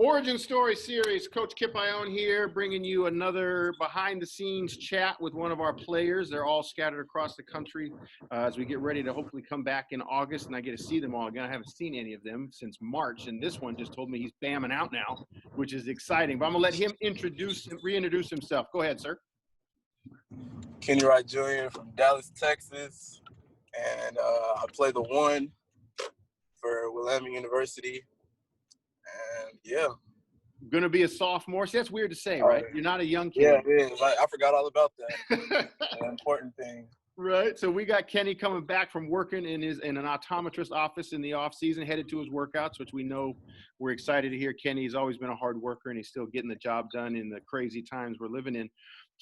Origin Story Series. Coach Kip Ione here, bringing you another behind-the-scenes chat with one of our players. They're all scattered across the country as we get ready to hopefully come back in August, and I get to see them all again. I haven't seen any of them since March, and this one just told me he's bamming out now, which is exciting. But I'm going to let him reintroduce himself. Go ahead, sir. Kenny Wright Jr. from Dallas, Texas, and I play the one for Willamette University. And yeah, Going to be a sophomore. See, that's weird to say, right? You're not a young kid. Yeah, it is. I forgot all about that. An important thing. Right. So we got Kenny coming back from working in an optometrist office in the off season, headed to his workouts, which we know we're excited to hear. Kenny has always been a hard worker, and he's still getting the job done in the crazy times we're living in.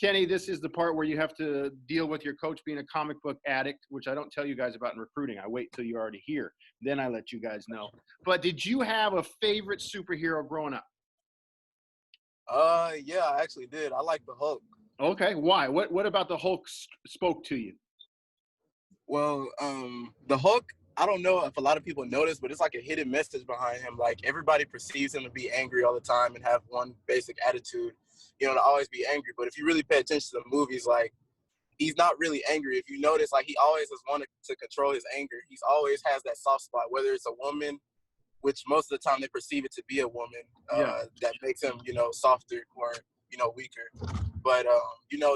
Kenny, this is the part where you have to deal with your coach being a comic book addict, which I don't tell you guys about in recruiting. I wait till you're already here. Then I let you guys know. But did you have a favorite superhero growing up? Yeah, I actually did. I like the Hulk. Okay. Why? What about the Hulk spoke to you? Well, the Hulk, I don't know if a lot of people notice, but it's like a hidden message behind him. Like, everybody perceives him to be angry all the time and have one basic attitude, to always be angry. But if you really pay attention to the movies, like, he's not really angry. If you notice, like, he always has wanted to control his anger. He's always has that soft spot, whether it's a woman, which most of the time they perceive it to be a woman, that makes him, softer or, weaker. But,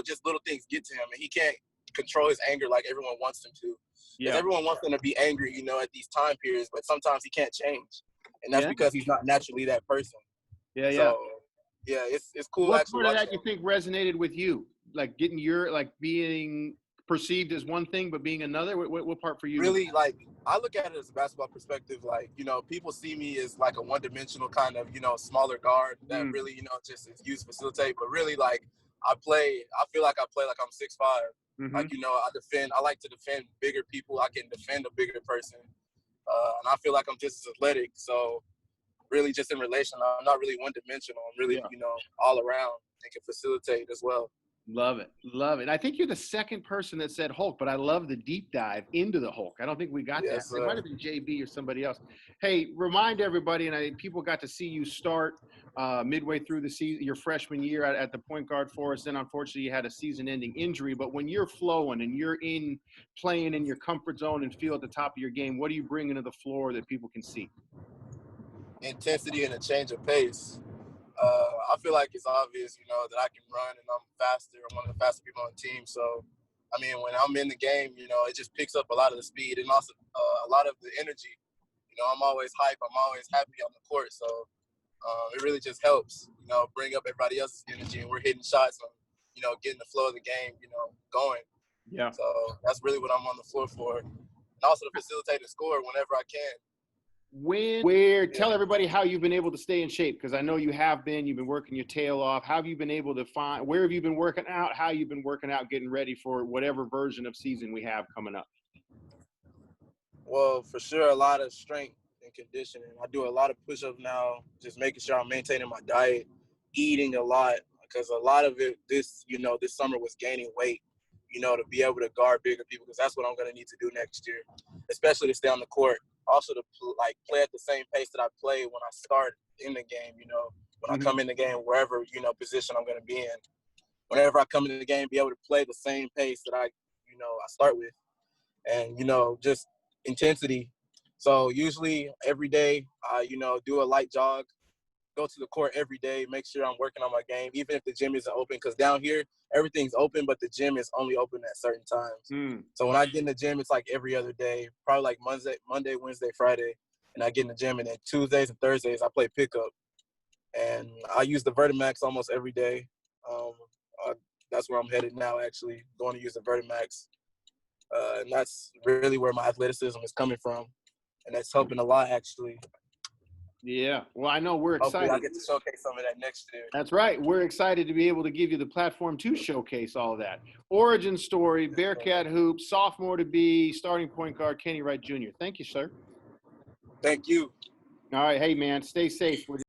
just little things get to him, and he can't control his anger like everyone wants him to. Because everyone wants him to be angry, at these time periods, but sometimes he can't change. And that's because he's not naturally that person. So, it's cool. What part of that you think resonated with you? Like being perceived as one thing, but being another? What part for you? Really, like, I look at it as a basketball perspective. Like, people see me as like a one-dimensional kind of, smaller guard that really, just is used to facilitate. But really, like, I feel like I play like I'm 6'5". Like, I like to defend bigger people. I can defend a bigger person. And I feel like I'm just as athletic. So really just in relation, I'm not really one-dimensional. I'm really, all around and can facilitate as well. Love it. Love it. I think you're the second person that said Hulk, but I love the deep dive into the Hulk. I don't think we got that. It might have been JB or somebody else. Hey, remind everybody, and people got to see you start midway through the season, your freshman year at the point guard for us. Then, unfortunately, you had a season-ending injury. But when you're flowing and you're playing in your comfort zone and feel at the top of your game, what are you bringing to the floor that people can see? Intensity and a change of pace. I feel like it's obvious, that I can run and I'm faster. I'm one of the fastest people on the team. So, I mean, when I'm in the game, it just picks up a lot of the speed and also a lot of the energy. I'm always hype. I'm always happy on the court. So it really just helps, bring up everybody else's energy. And we're hitting shots and, getting the flow of the game, going. Yeah. So that's really what I'm on the floor for. And also to facilitate and score whenever I can. Tell everybody how you've been able to stay in shape, because I know you've been working your tail off. How have you been able to where have you been working out? How you've been working out, getting ready for whatever version of season we have coming up? Well, for sure, a lot of strength and conditioning. I do a lot of push-ups now, just making sure I'm maintaining my diet, eating a lot, because a lot of it this summer was gaining weight, to be able to guard bigger people, because that's what I'm going to need to do next year, especially to stay on the court. Also to play at the same pace that I play when I start in the game, when I come in the game, wherever, position I'm going to be in. Whenever I come into the game, be able to play the same pace that I start with. And, just intensity. So usually every day I, do a light jog, go to the court every day, make sure I'm working on my game, even if the gym isn't open. Because down here, everything's open, but the gym is only open at certain times. So when I get in the gym, it's like every other day, probably like Monday, Wednesday, Friday. And I get in the gym, and then Tuesdays and Thursdays, I play pickup. And I use the Vertimax almost every day. That's where I'm headed now, actually, going to use the Vertimax. And that's really where my athleticism is coming from. And that's helping a lot, actually. Yeah. Well, I know we're excited. Hopefully I get to showcase some of that next year. That's right. We're excited to be able to give you the platform to showcase all of that. Origin story, Bearcat hoops, sophomore to be, starting point guard, Kenny Wright Jr. Thank you, sir. Thank you. All right. Hey, man, stay safe with